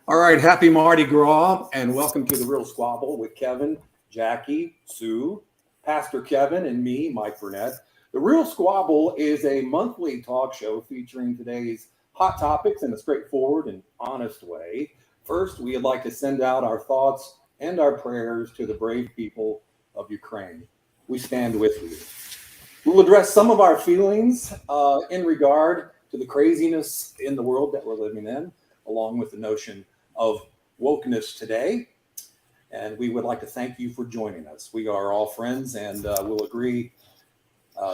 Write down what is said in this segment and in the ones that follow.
All right, happy Mardi Gras, and welcome to the Real Squabble with Kevin, Jackie, Sue, Pastor Kevin, and me, Mike Burnett. The Real Squabble is a monthly talk show featuring today's hot topics in a straightforward and honest way. First, we'd like to send out our thoughts and our prayers to the brave people of Ukraine. We stand with you. We'll address some of our feelings in regard to the craziness in the world that we're living in, along with the notion of wokeness today. And we would like to thank you for joining us. We are all friends, and we'll agree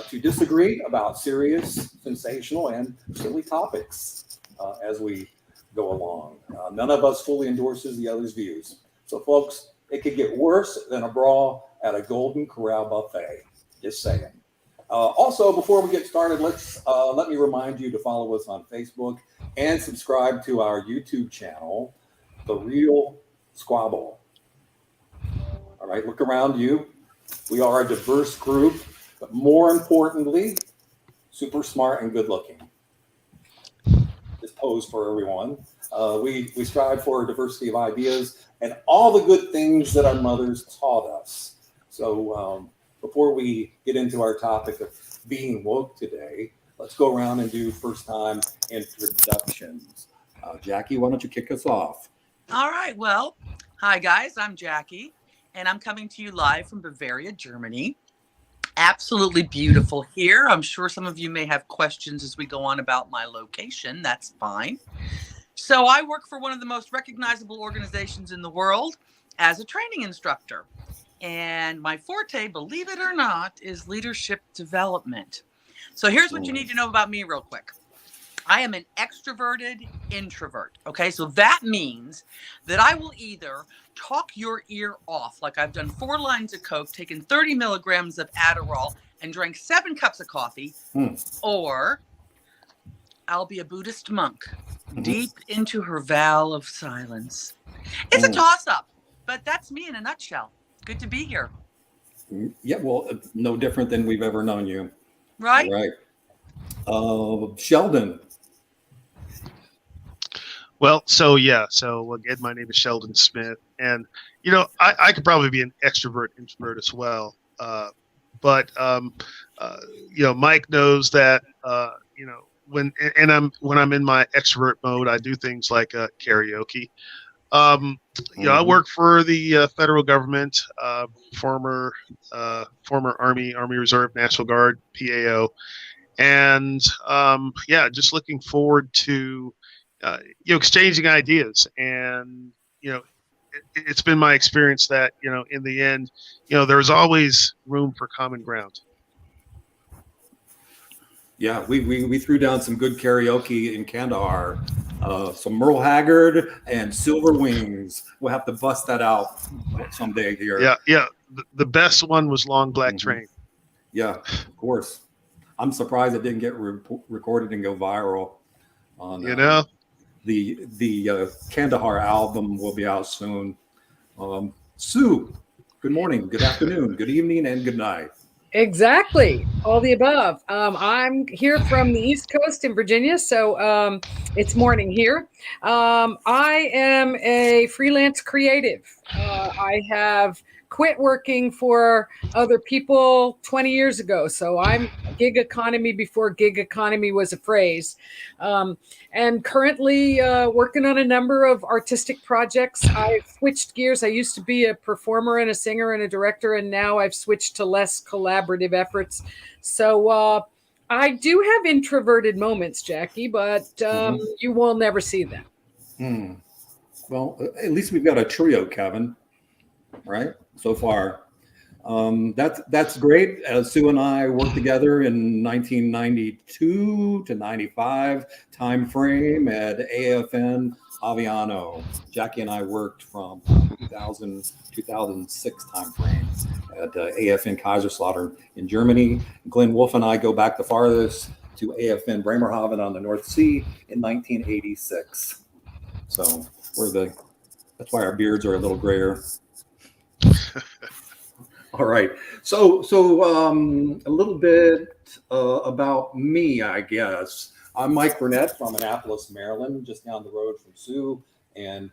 to disagree about serious, sensational, and silly topics as we go along. None of us fully endorses the other's views. So, folks, it could get worse than a brawl at a Golden Corral buffet. Just saying. Also, before we get started, let me remind you to follow us on Facebook and subscribe to our YouTube channel, The Real Squabble. All right, look around you. We are a diverse group, but more importantly, super smart and good looking. Just pose for everyone. We strive for a diversity of ideas and all the good things that our mothers taught us. So before we get into our topic of being woke today, let's go around and do first time introductions. Jackie, why don't you kick us off? All right. Well, hi, guys. I'm Jackie, and I'm coming to you live from Bavaria, Germany. Absolutely beautiful here. I'm sure some of you may have questions as we go on about my location. That's fine. So I work for one of the most recognizable organizations in the world as a training instructor. And my forte, believe it or not, is leadership development. So here's what you need to know about me real quick. I am an extroverted introvert. Okay, so that means that I will either talk your ear off, like I've done 4 lines of Coke, taken 30 milligrams of Adderall, and drank 7 cups of coffee, or I'll be a Buddhist monk deep into her vow of silence. It's a toss-up, but that's me in a nutshell. Good to be here. Yeah, well, no different than we've ever known you. Right? Right. Sheldon. Well, so again, my name is Sheldon Smith, and I could probably be an extrovert introvert as well, but Mike knows that when I'm in my extrovert mode, I do things like karaoke. I work for the federal government, former Army Reserve National Guard, PAO, and just looking forward to exchanging ideas. And it's been my experience that in the end, there's always room for common ground. Yeah, we threw down some good karaoke in Kandahar. Some Merle Haggard and Silver Wings. We'll have to bust that out someday here. Yeah. The best one was Long Black Train. Yeah, of course. I'm surprised it didn't get recorded and go viral. The Kandahar album will be out soon. Sue, good morning, good afternoon, good evening, and good night. Exactly. All the above. I'm here from the East Coast in Virginia, so it's morning here. I am a freelance creative. I have quit working for other people 20 years ago, so I'm gig economy before gig economy was a phrase. And currently working on a number of artistic projects. I've switched gears. I used to be a performer and a singer and a director, and now I've switched to less collaborative efforts. So I do have introverted moments, Jackie, but you will never see them. Well, at least we've got a trio, Kevin, right? So far. That's great. Sue and I worked together in 1992 to 95 time frame at AFN Aviano. Jackie and I worked from 2006 time frame at AFN Kaiserslautern in Germany. Glenn Wolf and I go back the farthest to AFN Bremerhaven on the North Sea in 1986. So that's why our beards are a little grayer. All right. So a little bit about me, I guess. I'm Mike Burnett from Annapolis, Maryland, just down the road from Sue and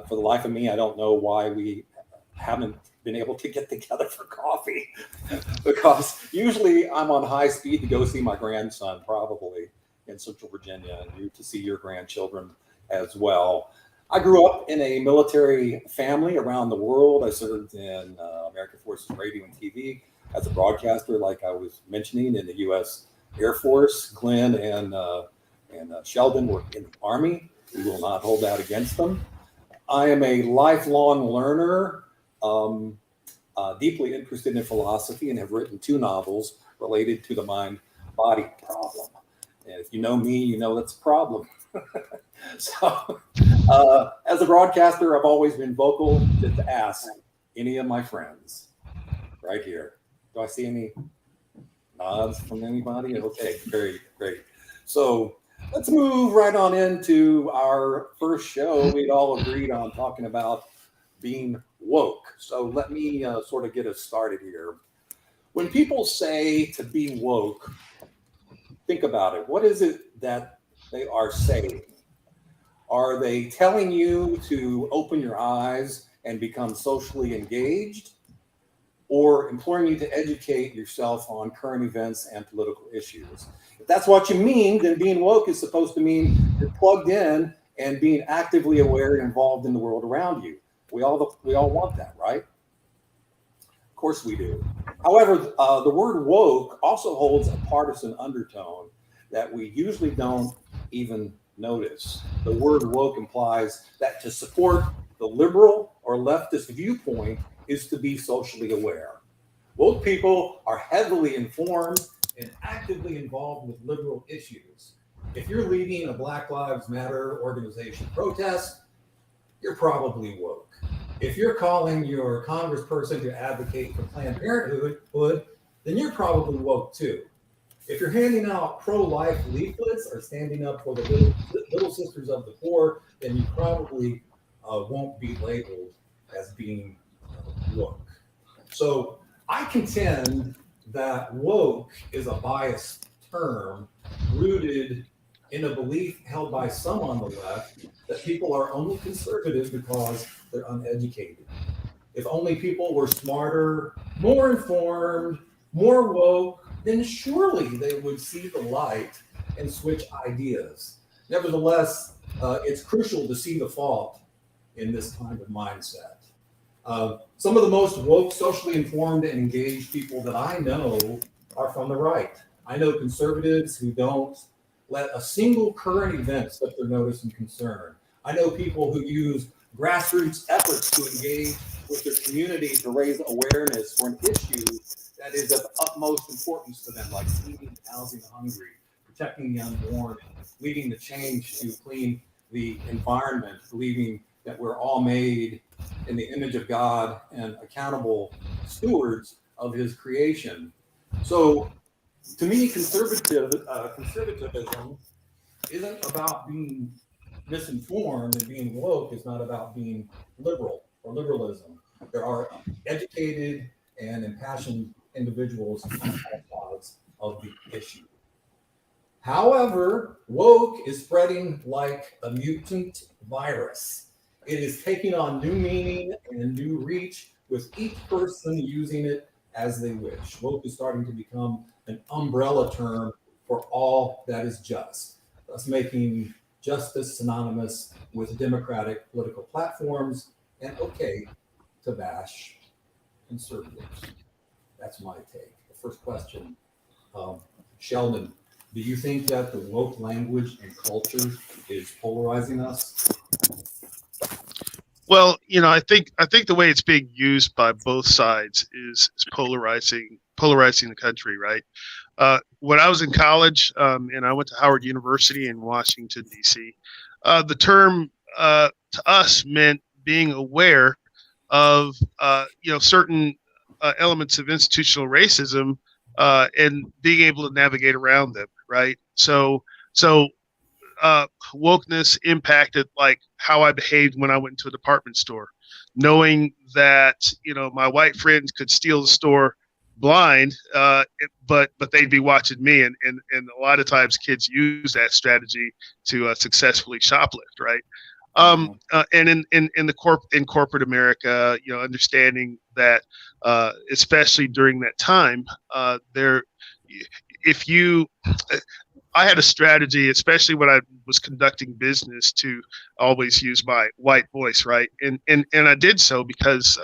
For the life of me, I don't know why we haven't been able to get together for coffee because usually I'm on high speed to go see my grandson, probably in Central Virginia, and you to see your grandchildren as well. I grew up in a military family around the world. I served in American Forces Radio and TV as a broadcaster, like I was mentioning, in the U.S. Air Force. Glenn and Sheldon were in the Army. We will not hold that against them. I am a lifelong learner, deeply interested in philosophy, and have written 2 novels related to the mind-body problem. And if you know me, you know that's a problem. So, as a broadcaster, I've always been vocal just to ask any of my friends right here. Do I see any nods from anybody? Okay, very great. So let's move right on into our first show. We'd all agreed on talking about being woke. So let me sort of get us started here. When people say to be woke, think about it. What is it that they are saying? Are they telling you to open your eyes and become socially engaged, or imploring you to educate yourself on current events and political issues? If that's what you mean, then being woke is supposed to mean you're plugged in and being actively aware and involved in the world around you. We all want that, right? Of course we do. However, the word woke also holds a partisan undertone that we usually don't even notice. The word woke implies that to support the liberal or leftist viewpoint is to be socially aware. Woke people are heavily informed and actively involved with liberal issues. If you're leading a Black Lives Matter organization protest, you're probably woke. If you're calling your congressperson to advocate for Planned Parenthood, then you're probably woke too. If you're handing out pro-life leaflets or standing up for the little sisters of the poor, then you probably won't be labeled as being woke. So I contend that woke is a biased term rooted in a belief held by some on the left that people are only conservative because they're uneducated. If only people were smarter, more informed, more woke, then surely they would see the light and switch ideas. Nevertheless, it's crucial to see the fault in this kind of mindset. Some of the most woke, socially informed, and engaged people that I know are from the right. I know conservatives who don't let a single current event slip their notice and concern. I know people who use grassroots efforts to engage with their community to raise awareness for an issue that is of utmost importance to them, like feeding, housing the hungry, protecting the unborn, leading the change to clean the environment, believing that we're all made in the image of God and accountable stewards of his creation. So to me, conservatism isn't about being misinformed, and being woke is not about being liberal or liberalism. There are educated and impassioned individuals on all sides of the issue. However, woke is spreading like a mutant virus. It is taking on new meaning and new reach with each person using it as they wish. Woke is starting to become an umbrella term for all that is just, thus making justice synonymous with democratic political platforms and okay to bash conservatives. That's my take. The first question, Sheldon, do you think that the woke language and culture is polarizing us? Well, I think the way it's being used by both sides is polarizing the country, right? When I was in college, and I went to Howard University in Washington, D.C., the term to us meant being aware of certain elements of institutional racism and being able to navigate around them, right? So wokeness impacted like how I behaved when I went into a department store, knowing that my white friends could steal the store blind, but they'd be watching me, and a lot of times kids use that strategy to successfully shoplift, right? And in corporate America, understanding that, especially during that time, if you, I had a strategy, especially when I was conducting business, to always use my white voice, right? And I did so because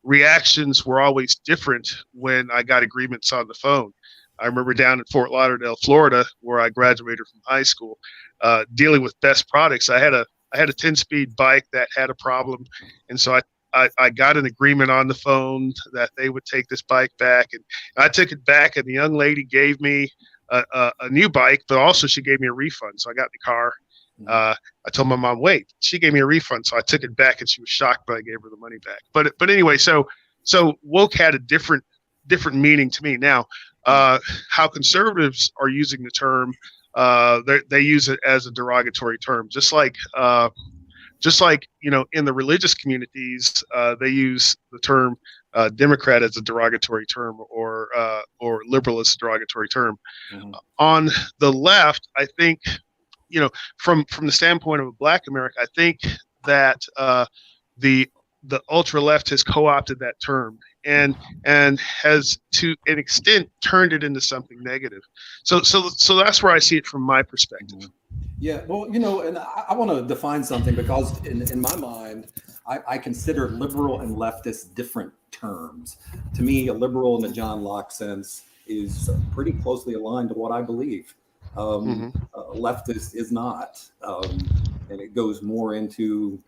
reactions were always different when I got agreements on the phone. I remember down in Fort Lauderdale, Florida, where I graduated from high school, dealing with Best Products. I had a 10-speed bike that had a problem, and so I got an agreement on the phone that they would take this bike back, and I took it back, and the young lady gave me a new bike, but also she gave me a refund. So I got in the car. I told my mom, wait, she gave me a refund. So I took it back, and she was shocked, but I gave her the money back. But anyway, so woke had a different meaning to me. Now, how conservatives are using the term, they use it as a derogatory term, just like in the religious communities, they use the term Democrat as a derogatory term, or liberal as a derogatory term. On the left, I think, from the standpoint of a Black America, I think that the ultra left has co-opted that term and has, to an extent, turned it into something negative. So that's where I see it from my perspective. Yeah, well, and I want to define something, because in my mind, I consider liberal and leftist different terms. To me, a liberal in the John Locke sense is pretty closely aligned to what I believe. Leftist is not, and it goes more into,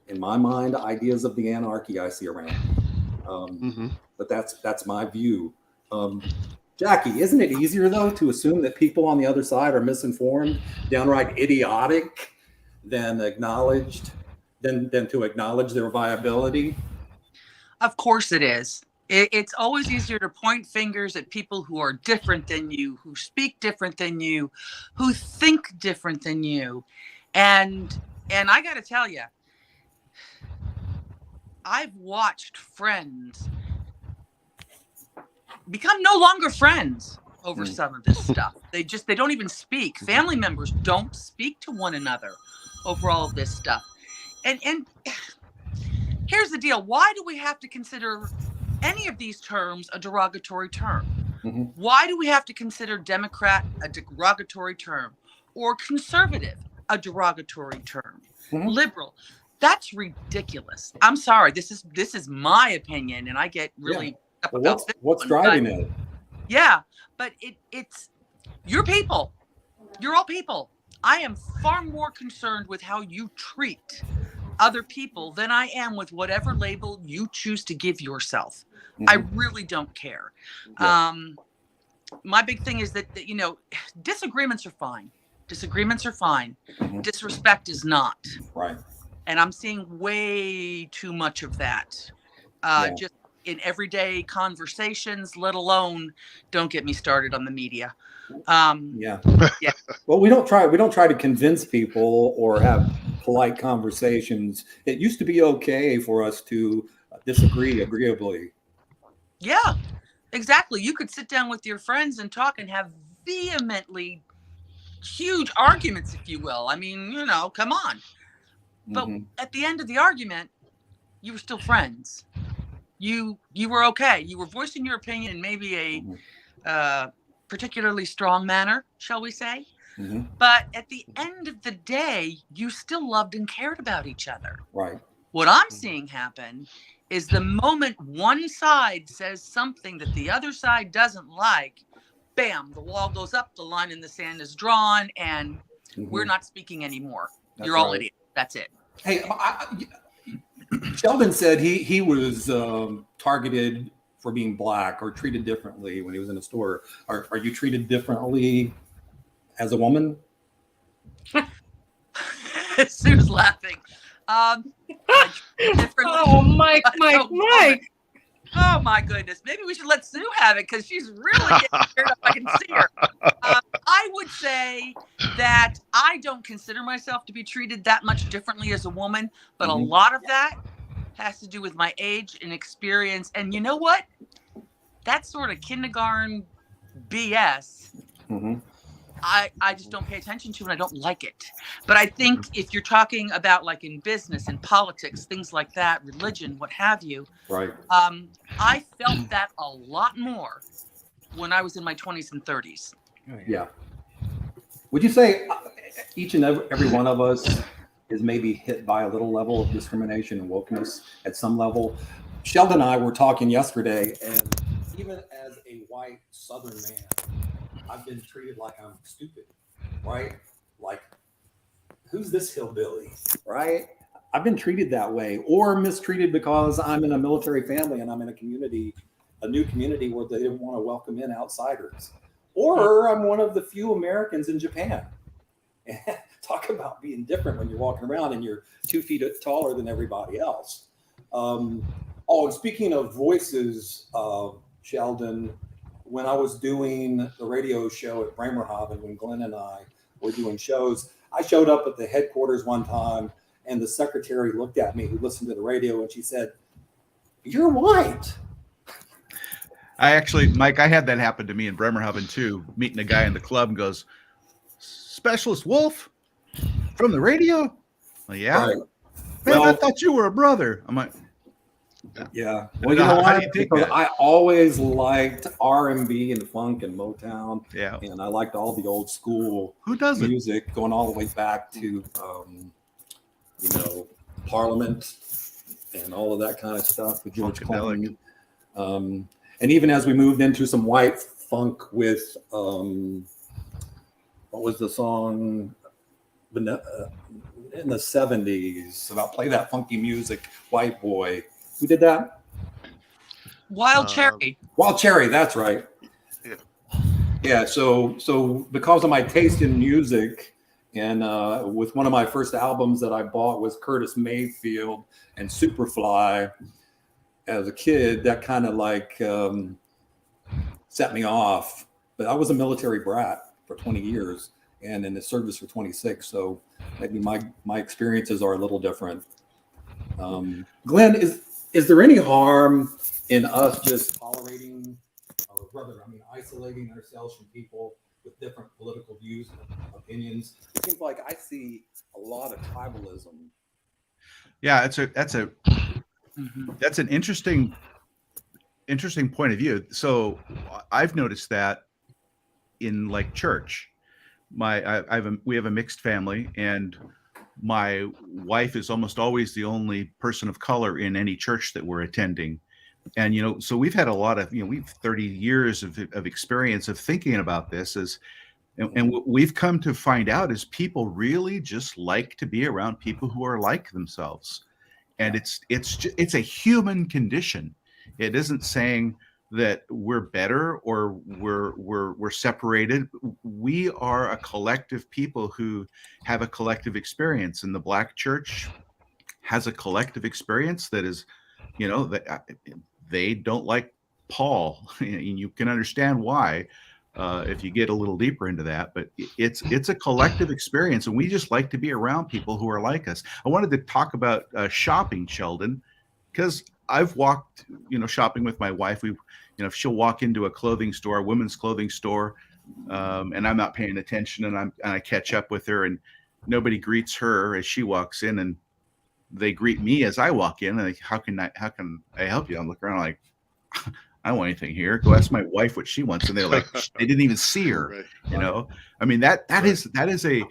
in my mind, ideas of the anarchy I see around. But that's my view. Jackie, isn't it easier, though, to assume that people on the other side are misinformed, downright idiotic, than to acknowledge their viability? Of course it is. It's always easier to point fingers at people who are different than you, who speak different than you, who think different than you. And I got to tell you, I've watched friends become no longer friends over some of this stuff. They don't even speak. Family members don't speak to one another over all of this stuff. And here's the deal. Why do we have to consider any of these terms a derogatory term? Why do we have to consider Democrat a derogatory term, or conservative a derogatory term? Liberal. That's ridiculous. I'm sorry. This is my opinion, and I get really what's driving it? Yeah, but it's your people. You're all people. I am far more concerned with how you treat other people than I am with whatever label you choose to give yourself. I really don't care. My big thing is that disagreements are fine. Disagreements are fine. Disrespect is not. Right. And I'm seeing way too much of that. Just in everyday conversations, let alone, don't get me started on the media. Well, we don't try to convince people or have polite conversations. It used to be okay for us to disagree agreeably. Yeah, exactly. You could sit down with your friends and talk and have vehemently huge arguments, if you will. I mean, come on. But at the end of the argument, you were still friends. You were okay. You were voicing your opinion in maybe a particularly strong manner, shall we say. But at the end of the day, you still loved and cared about each other. Right. What I'm seeing happen is the moment one side says something that the other side doesn't like, bam, the wall goes up, the line in the sand is drawn, and we're not speaking anymore. You're all idiots. That's it. Hey, Sheldon said he was targeted for being Black or treated differently when he was in a store. Are you treated differently as a woman? Sue's laughing. Oh, Mike. Oh my goodness. Maybe we should let Sue have it, because she's really getting scared up. I can see her. I would say that I don't consider myself to be treated that much differently as a woman, but a lot of that has to do with my age and experience. And you know what? That sort of kindergarten BS, I just don't pay attention to and I don't like it. But I think if you're talking about like in business and politics, things like that, religion, what have you, Right. I felt that a lot more when I was in my 20s and 30s. Yeah. Would you say each and every one of us is maybe hit by a little level of discrimination and wokeness at some level? Sheldon and I were talking yesterday, and even as a white Southern man, I've been treated like I'm stupid, right? Like, who's this hillbilly, right? I've been treated that way, or mistreated because I'm in a military family and I'm in a new community where they didn't want to welcome in outsiders. Or I'm one of the few Americans in Japan. Talk about being different when you're walking around and you're 2 feet taller than everybody else. And speaking of voices, Sheldon, when I was doing the radio show at Bremerhaven, when Glenn and I were doing shows, I showed up at the headquarters one time, and the secretary looked at me, who listened to the radio, and she said, "You're white." Mike, I had that happen to me in Bremerhaven too, meeting a guy in the club and goes, "Specialist Wolf from the radio?" Well, yeah. Right. Man, I thought you were a brother. I'm like, yeah. Well, you know how what? do you take Because that? I always liked R&B and funk and Motown. Yeah. And I liked all the old school Who doesn't? music, going all the way back to, Parliament and all of that kind of stuff with George Funkadelic. Clinton. And even as we moved into some white funk with, what was the song in the 70s about play that funky music, white boy? Who did that? Wild Cherry. Wild Cherry, that's right. Yeah. Yeah, so because of my taste in music, and with one of my first albums that I bought was Curtis Mayfield and Superfly as a kid, that kind of like set me off. But I was a military brat for 20 years and in the service for 26, so maybe my experiences are a little different. Glenn, is there any harm in us just tolerating, or rather, isolating ourselves from people with different political views and opinions? It seems like I see a lot of tribalism. Yeah, that's an interesting point of view. So I've noticed that in like church. We have a mixed family, and my wife is almost always the only person of color in any church that we're attending. And, so we've had a lot of, we've 30 years of experience of thinking about this and what we've come to find out is people really just like to be around people who are like themselves. And it's a human condition. It isn't saying that we're better or we're separated. We are a collective people who have a collective experience, and the Black church has a collective experience that is, they don't like Paul, and you can understand why if you get a little deeper into that. But it's a collective experience, and we just like to be around people who are like us. I wanted to talk about shopping, Sheldon, because I've walked, shopping with my wife. If she'll walk into a clothing store, a women's clothing store, and I'm not paying attention, and I catch up with her, and nobody greets her as she walks in, and they greet me as I walk in. And like, how can I help you? I'm looking around like, I don't want anything here. Go ask my wife what she wants, and they're like, they didn't even see her. Right. That is a,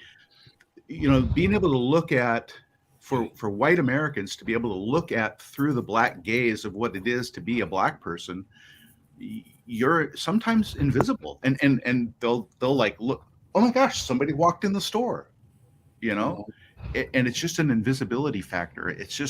being able to look at. For white Americans to be able to look at through the Black gaze of what it is to be a Black person, you're sometimes invisible, and they'll like look, oh my gosh, somebody walked in the store, and it's just an invisibility factor. It's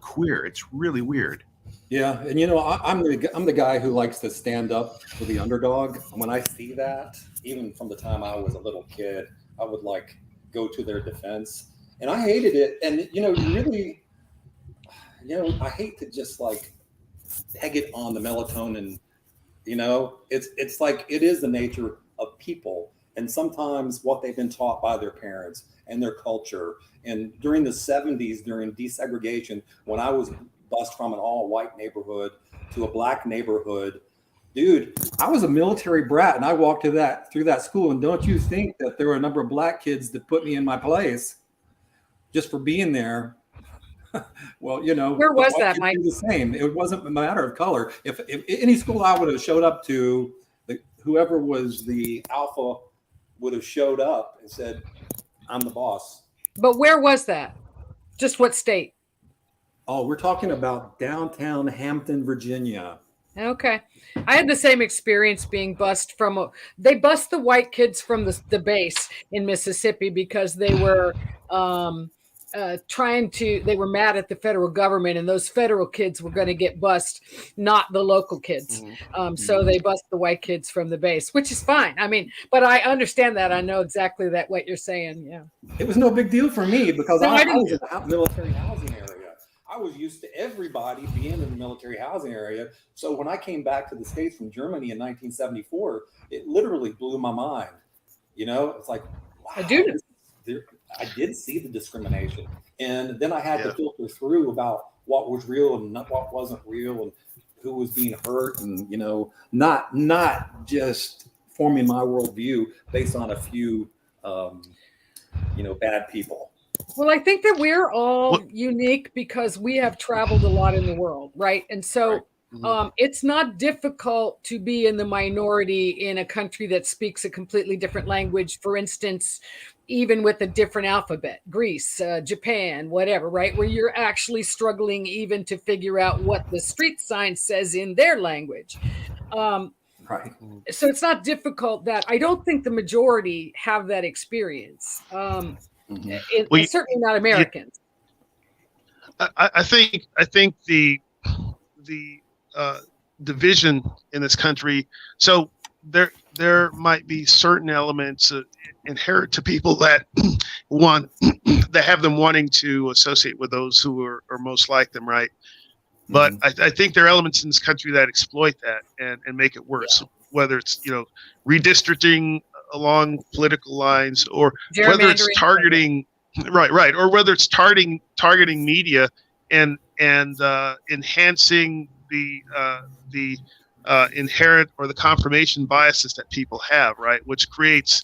queer. It's really weird. Yeah, and I'm the guy who likes to stand up for the underdog. And when I see that, even from the time I was a little kid, I would like go to their defense. And I hated it. And, really, I hate to just like peg it on the melatonin, it's like, it is the nature of people. And sometimes what they've been taught by their parents and their culture. And during the 70s, during desegregation, when I was bused from an all white neighborhood to a Black neighborhood, Dude, I was a military brat, and I walked through that school. And don't you think that there were a number of black kids that put me in my place just for being there? Well, Where but was white that, kids Mike? do the same. It wasn't a matter of color. If any school I would have showed up to, whoever was the alpha would have showed up and said, "I'm the boss." But where was that? Just what state? Oh, we're talking about downtown Hampton, Virginia. Okay. I had the same experience being bused they bust the white kids from the base in Mississippi because they were they were mad at the federal government, and those federal kids were going to get bused, not the local kids. So they bust the white kids from the base, which is fine. I mean, but I understand that. I know exactly what you're saying. Yeah. It was no big deal for me because No, I I didn't. was in a military housing area. I was used to everybody being in the military housing area. So when I came back to the States from Germany in 1974, it literally blew my mind. It's like, wow, I do. I did see the discrimination. And then I had to Yeah. filter through about what was real and what wasn't real and who was being hurt, and not just forming my worldview based on a few bad people. Well, I think that we're all unique because we have traveled a lot in the world, right? And so it's not difficult to be in the minority in a country that speaks a completely different language. For instance, even with a different alphabet, Greece, Japan, whatever, right? Where you're actually struggling even to figure out what the street sign says in their language. Right. So it's not difficult. That I don't think the majority have that experience. Certainly not Americans. I think the division in this country. So there might be certain elements inherent to people that that have them wanting to associate with those who are most like them, right? But I think there are elements in this country that exploit that and make it worse. Yeah. Whether it's redistricting along political lines, or whether it's targeting, right, or whether it's targeting media and enhancing the inherent or the confirmation biases that people have, right, which creates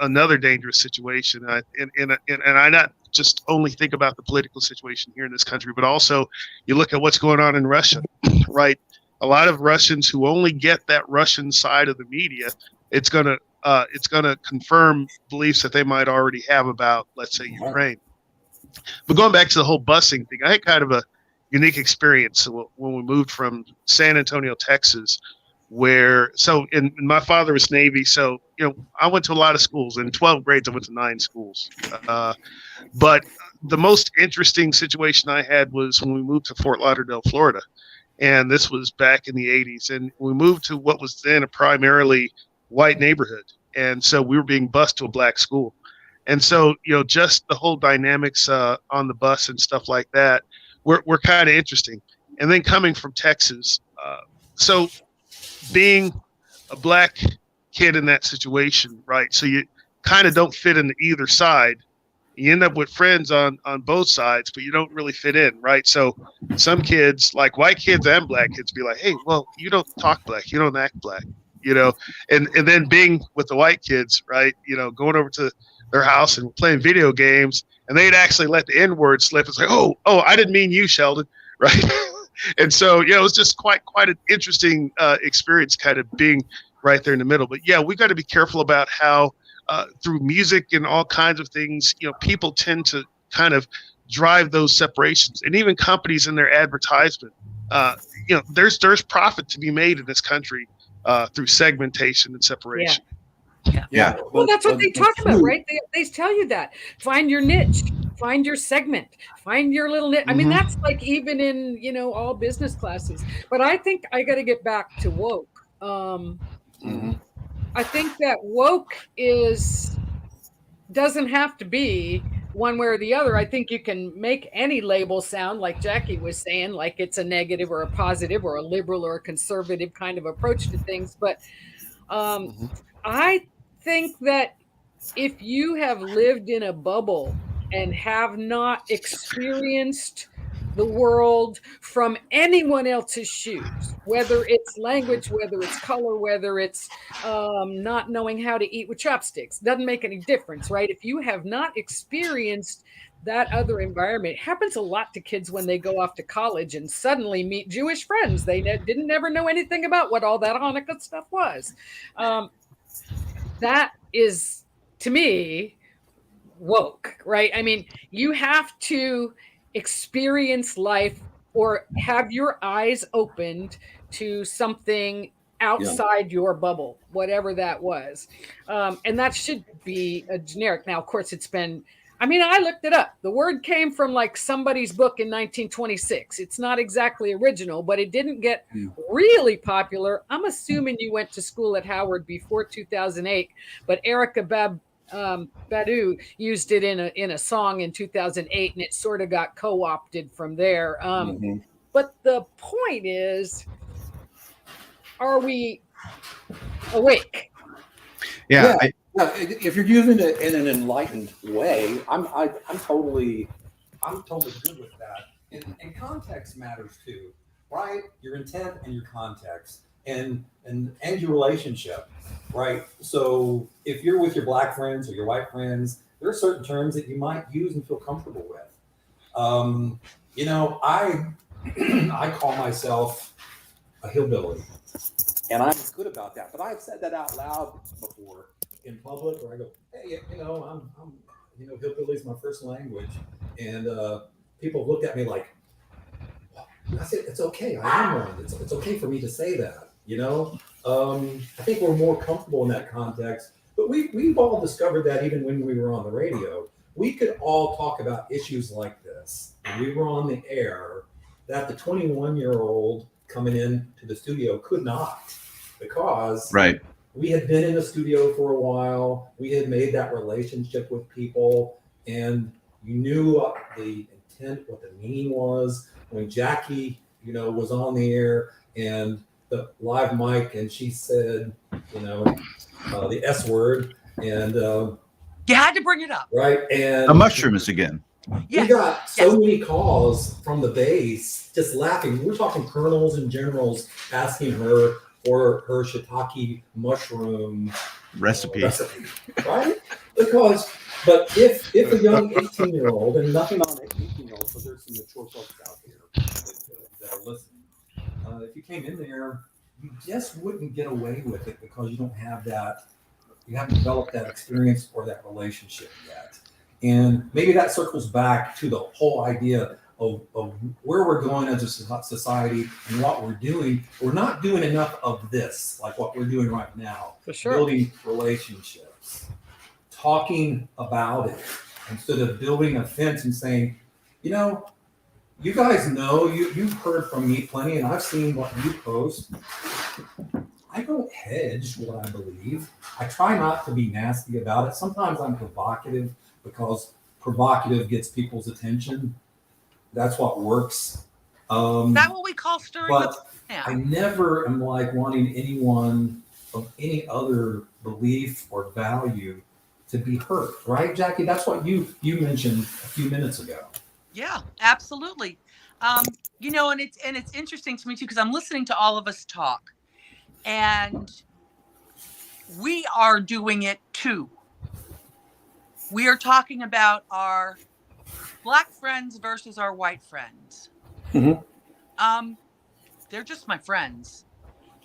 another dangerous situation. And I not just only think about the political situation here in this country, but also you look at what's going on in Russia, right? A lot of Russians who only get that Russian side of the media, it's gonna confirm beliefs that they might already have about, let's say, Ukraine. But going back to the whole busing thing, I had kind of a unique experience when we moved from San Antonio, Texas, and my father was Navy, so I went to a lot of schools. In 12 grades, I went to 9 schools. But the most interesting situation I had was when we moved to Fort Lauderdale, Florida. And this was back in the 80s. And we moved to what was then a primarily white neighborhood. And so we were being bused to a black school. And so, just the whole dynamics on the bus and stuff like that were kind of interesting. And then coming from Texas, so being a black kid in that situation, right? So you kind of don't fit into either side. You end up with friends on both sides, but you don't really fit in, right? So some kids, like white kids and black kids, be like, hey, well, you don't talk black, you don't act black, and then being with the white kids, right, going over to their house and playing video games, and they'd actually let the N-word slip. It's like, oh, I didn't mean you, Sheldon, right? And so, it was just quite an interesting experience, kind of being right there in the middle. But yeah, we got to be careful about how through music and all kinds of things, people tend to kind of drive those separations, and even companies in their advertisement. There's profit to be made in this country through segmentation and separation. Yeah. Well, that's what they talk about, right? They tell you that. Find your niche, find your segment, find your little niche. I mean, that's like even in, all business classes. But I think I got to get back to woke. I think that woke doesn't have to be one way or the other. I think you can make any label sound, like Jackie was saying, like it's a negative or a positive or a liberal or a conservative kind of approach to things. But I think that if you have lived in a bubble and have not experienced the world from anyone else's shoes, whether it's language, whether it's color, whether it's not knowing how to eat with chopsticks. Doesn't make any difference, right? If you have not experienced that other environment, it happens a lot to kids when they go off to college and suddenly meet Jewish friends. They didn't ever know anything about what all that Hanukkah stuff was. That is, to me, woke, right? I mean, you have to experience life or have your eyes opened to something outside your bubble, whatever that was. And that should be a generic. Now, of course, I looked it up. The word came from like somebody's book in 1926. It's not exactly original, but it didn't get really popular. I'm assuming you went to school at Howard before 2008, but Erica Badu used it in a song in 2008, and it sort of got co-opted from there. But the point is, are we awake? Yeah. If you're using it in an enlightened way, I'm totally good with that. And context matters too, right? Your intent and your context and your relationship, right? So if you're with your black friends or your white friends, there are certain terms that you might use and feel comfortable with. I call myself a hillbilly, and I'm good about that. But I've said that out loud before in public, where I go, hey, I'm hillbilly's my first language, and people looked at me like, I said, it's okay. I am one. It's okay for me to say that. I think we're more comfortable in that context. But we've all discovered that even when we were on the radio, we could all talk about issues like this. And we were on the air that the 21-year-old coming into the studio could not, because we had been in the studio for a while. We had made that relationship with people, and you knew what the intent, what the meaning was. When Jackie, was on the air and the live mic, and she said, the S word, and you had to bring it up, right? And the mushrooms again. Yes. We got so many calls from the base just laughing. We're talking colonels and generals asking her for her shiitake mushroom recipe, right? But if a young 18-year-old, and nothing on 18-year-olds, so there's some mature folks out there that are listening. If you came in there, you just wouldn't get away with it because you don't have that, you haven't developed that experience or that relationship yet. And maybe that circles back to the whole idea of where we're going as a society and what we're doing. We're not doing enough of this, like what we're doing right now. For sure. Building relationships, talking about it, instead of building a fence and saying, you guys know, you've heard from me plenty, and I've seen what you post. I don't hedge what I believe. I try not to be nasty about it. Sometimes I'm provocative because provocative gets people's attention. That's what works. Is that what we call stirring? But I never am like wanting anyone of any other belief or value to be hurt, right, Jackie? That's what you mentioned a few minutes ago. Yeah, absolutely. And it's interesting to me too, because I'm listening to all of us talk, and we are doing it too. We are talking about our black friends versus our white friends. Mm-hmm. They're just my friends.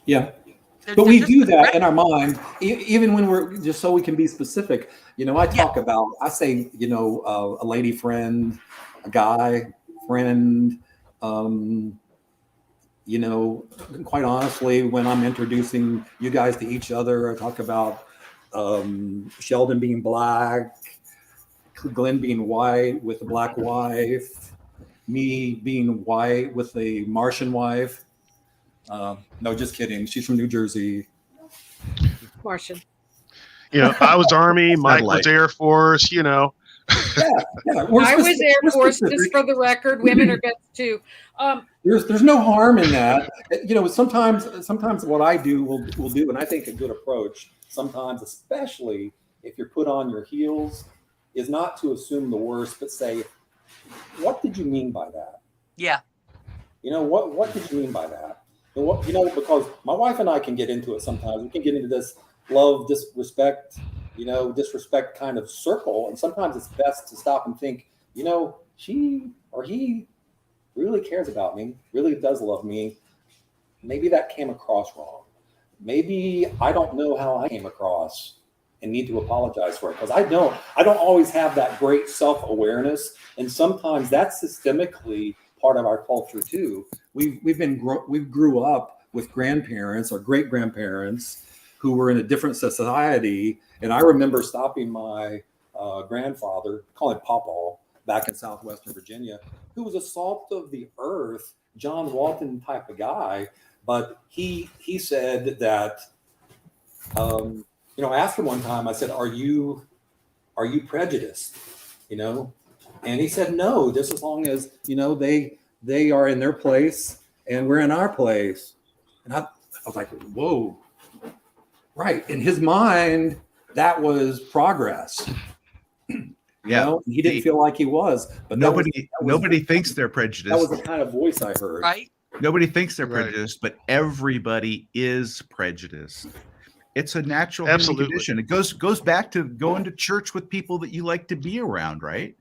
Yeah. But we do that in our mind, even when we're just so we can be specific. I talk about, I say, a lady friend, a guy friend. Quite honestly, when I'm introducing you guys to each other, I talk about Sheldon being black, Glenn being white with a black wife, me being white with a Martian wife. No, just kidding. She's from New Jersey. Martian. I was Army. Mike was Air Force. Yeah. I was Air Force, just for the record. Women are vets too. There's no harm in that. Sometimes what I do will do, and I think a good approach sometimes, especially if you're put on your heels, is not to assume the worst, but say, what did you mean by that? Yeah. You know, what did you mean by that? And what, you know, because my wife and I can get into it sometimes. We can get into this love, disrespect, you know, disrespect kind of circle. And sometimes it's best to stop and think, you know, she or he really cares about me, really does love me. Maybe that came across wrong. Maybe I don't know how I came across and need to apologize for it, because I don't always have that great self-awareness. And sometimes that's systemically part of our culture too. We grew up with grandparents or great grandparents who were in a different society. And I remember stopping my grandfather, call him Papa, back in southwestern Virginia, who was a salt of the earth, John Walton type of guy. But he said that, you know, I asked him one time, I said, are you prejudiced? You know? And he said, no, just as long as, you know, they are in their place and we're in our place. And I was like, whoa. Right. In his mind, that was progress. Yeah. You know? He didn't feel like he was. But nobody thinks they're prejudiced. That was the kind of voice I heard. Right. Nobody thinks they're Right. prejudiced, but everybody is prejudiced. It's a natural human Absolutely. condition. It goes back to going to church with people that you like to be around, right?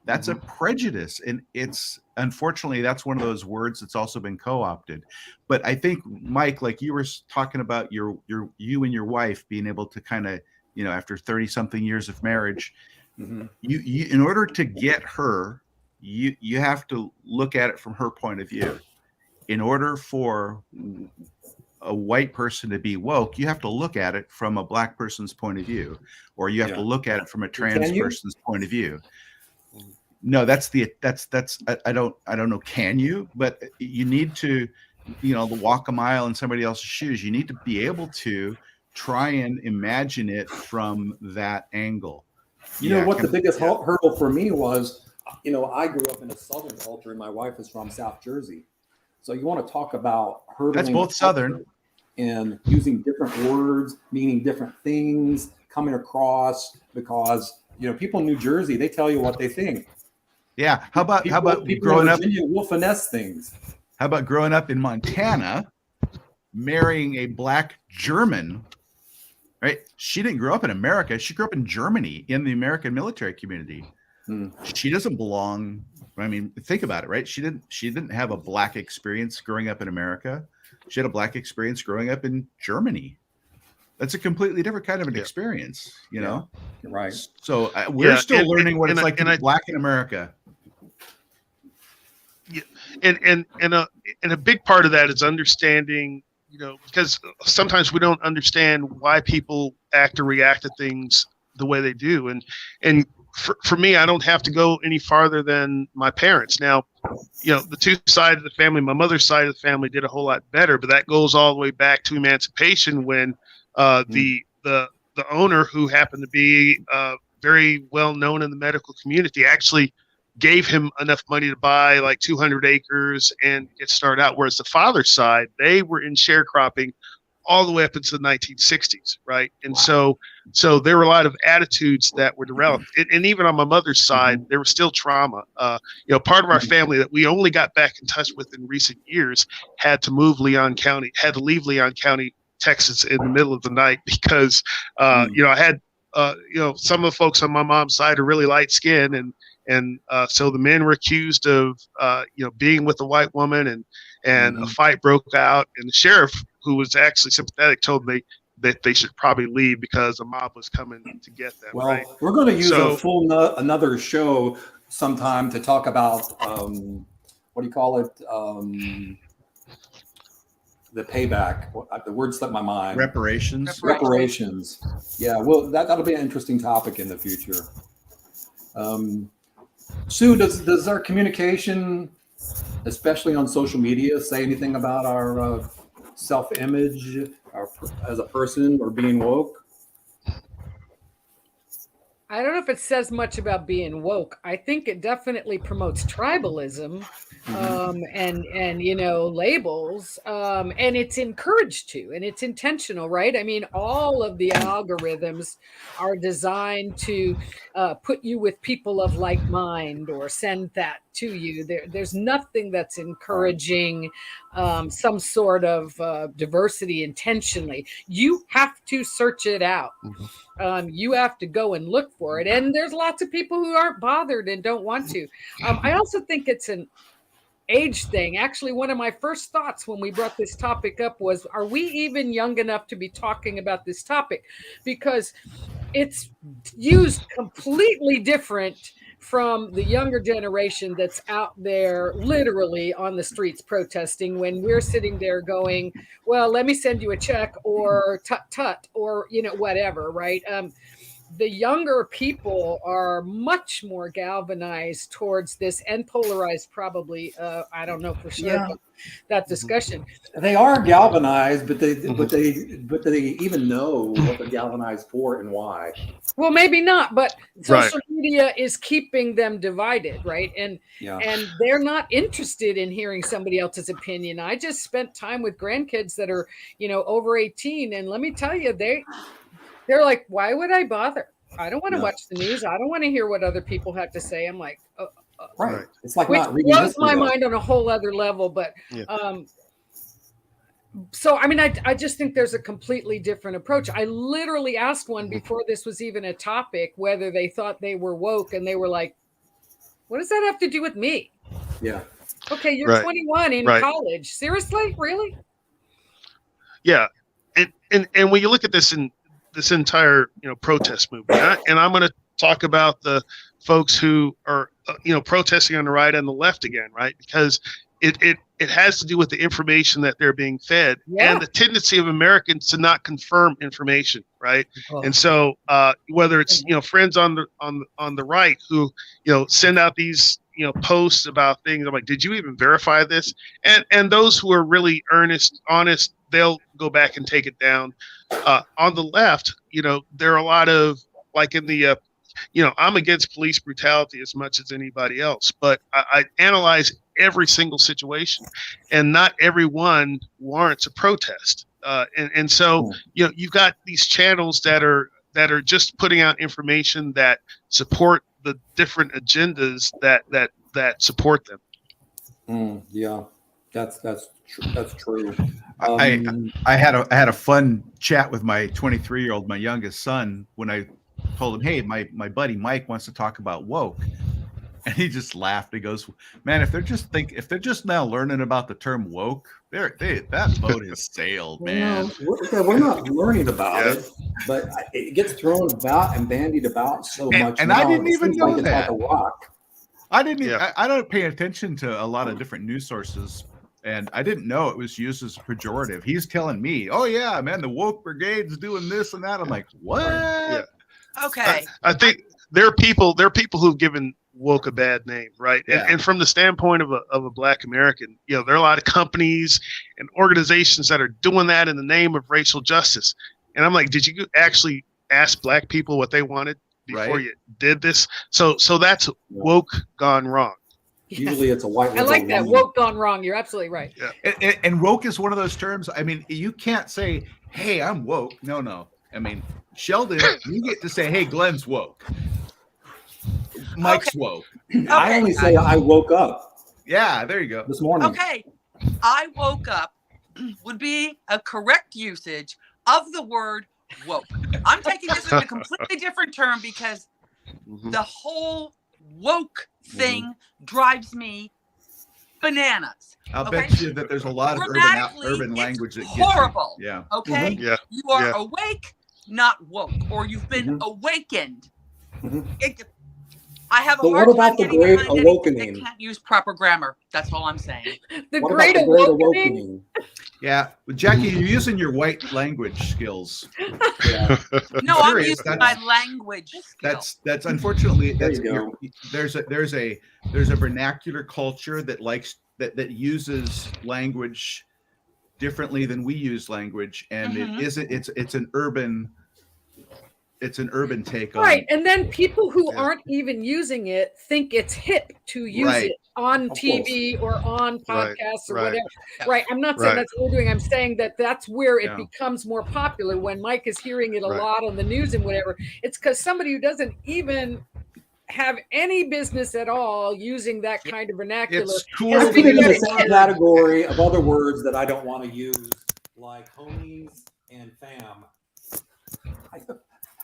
That's a prejudice. And it's, unfortunately, that's one of those words that's also been co-opted. But I think, Mike, like you were talking about you and your wife being able to kind of, you know, after 30 something years of marriage, you in order to get her, you have to look at it from her point of view. In order for a white person to be woke, you have to look at it from a black person's point of view, or you have to look at it from a trans person's point of view. No, that's I don't know. Can you? But you need to, you know, walk a mile in somebody else's shoes. You need to be able to try and imagine it from that angle. You know what the biggest hurdle for me was, you know, I grew up in a Southern culture and my wife is from South Jersey. So you want to talk about hurdling. That's both Southern. And using different words, meaning different things, coming across, because, you know, people in New Jersey, they tell you what they think. Yeah. How about people growing in up? Virginia will finesse things. How about growing up in Montana, marrying a black German? Right? She didn't grow up in America. She grew up in Germany in the American military community. She doesn't belong. I mean, think about it, right? She didn't have a black experience growing up in America. She had a black experience growing up in Germany. That's a completely different kind of an experience, you know? Right. So we're still learning what it's like to be black in America. Yeah, and a big part of that is understanding, you know, because sometimes we don't understand why people act or react to things the way they do, and for me, I don't have to go any farther than my parents. Now, you know, the two sides of the family, my mother's side of the family did a whole lot better, but that goes all the way back to emancipation when the owner, who happened to be very well known in the medical community, actually gave him enough money to buy like 200 acres and get started out. Whereas the father's side, they were in sharecropping all the way up into the 1960s, right? And so there were a lot of attitudes that were developed. And even on my mother's side, there was still trauma. You know, part of our family that we only got back in touch with in recent years had to leave Leon County, Texas in the middle of the night because, you know, I had, you know, some of the folks on my mom's side are really light skinned, and so the men were accused of, you know, being with a white woman, and a fight broke out, and the sheriff, who was actually sympathetic, told me that they should probably leave because a mob was coming to get them. Well, right? we're going to use another show sometime to talk about what do you call it? The payback. The word slipped my mind. Reparations. Yeah. Well, that'll be an interesting topic in the future. Sue, does our communication, especially on social media, say anything about our self-image as a person or being woke? I don't know if it says much about being woke. I think it definitely promotes tribalism, and you know, labels, and it's encouraged to, and it's intentional, right? I mean, all of the algorithms are designed to put you with people of like mind, or send that to you. There's nothing that's encouraging some sort of diversity intentionally. You have to search it out. You have to go and look for it. And there's lots of people who aren't bothered and don't want to. I also think it's an age thing. Actually, one of my first thoughts when we brought this topic up was, are we even young enough to be talking about this topic? Because it's used completely different from the younger generation that's out there literally on the streets protesting, when we're sitting there going, well, let me send you a check, or tut, or, whatever, right? The younger people are much more galvanized towards this, and polarized, probably. I don't know for sure. Yeah. That discussion. They are galvanized, but they even know what they're galvanized for and why. Well, maybe not, but social media is keeping them divided, right? And they're not interested in hearing somebody else's opinion. I just spent time with grandkids that are, over 18, and let me tell you, they're like, why would I bother? I don't want to watch the news. I don't want to hear what other people have to say. I'm like, right. It's like which not reading blows my mind on a whole other level. But so, I mean, I just think there's a completely different approach. I literally asked one before this was even a topic, whether they thought they were woke, and they were like, what does that have to do with me? Yeah. Okay, you're 21 in college. Seriously? Really? Yeah. And when you look at this entire protest movement, and I'm going to talk about the folks who are protesting on the right and the left again, right? Because it has to do with the information that they're being fed, and the tendency of Americans to not confirm information, right? And so whether it's friends on the right who send out these posts about things, I'm like, did you even verify this? And those who are really honest, they'll go back and take it down. On the left, there are a lot of, like, in the I'm against police brutality as much as anybody else, but I analyze every single situation, and not everyone warrants a protest. And so you've got these channels that are just putting out information that support the different agendas that support them. Yeah, that's true. I had a fun chat with my 23-year-old, my youngest son, when I told him, hey, my buddy Mike wants to talk about woke. And he just laughed. He goes, man, if they're just now learning about the term woke, that boat has sailed, man. We're not learning about it, but it gets thrown about and bandied about so much. And I didn't even know like that. It's like a rock. I didn't even, I don't pay attention to a lot of different news sources, and I didn't know it was used as a pejorative. He's telling me, oh yeah, man, the woke brigade's doing this and that. I'm like, what? Yeah. Okay. I think there are people who've given woke a bad name, right? And from the standpoint of a Black American, there are a lot of companies and organizations that are doing that in the name of racial justice. And I'm like, did you actually ask Black people what they wanted before you did this? So that's woke gone wrong. Usually it's a white. I like that. Woke gone wrong. You're absolutely right. Yeah. And woke is one of those terms. I mean, you can't say, hey, I'm woke. No. I mean, Sheldon, you get to say, hey, Glenn's woke. Mike's woke. I only say I woke up. Yeah, there you go. This morning. Okay. I woke up would be a correct usage of the word woke. I'm taking this as a completely different term, because the whole woke thing drives me bananas. I'll bet you that there's a lot of urban language that gets horrible. You. Yeah. Okay. You are awake, not woke, or you've been awakened. I have a hard time getting behind anything that can't use proper grammar. That's all I'm saying. The great awakening. Yeah, Jackie, you're using your white language skills. No, I'm using my language skills. That's unfortunately there's a vernacular culture that uses language differently than we use language, and it's an urban take on right. And then people who aren't even using it think it's hip to use it on TV or on podcasts or whatever. Right. I'm not saying that's what we're doing. I'm saying that's where it becomes more popular. When Mike is hearing it a lot on the news and whatever, it's because somebody who doesn't even have any business at all using that kind of vernacular. It's cool. As I put it in the being same category of other words that I don't want to use, like homies and fam.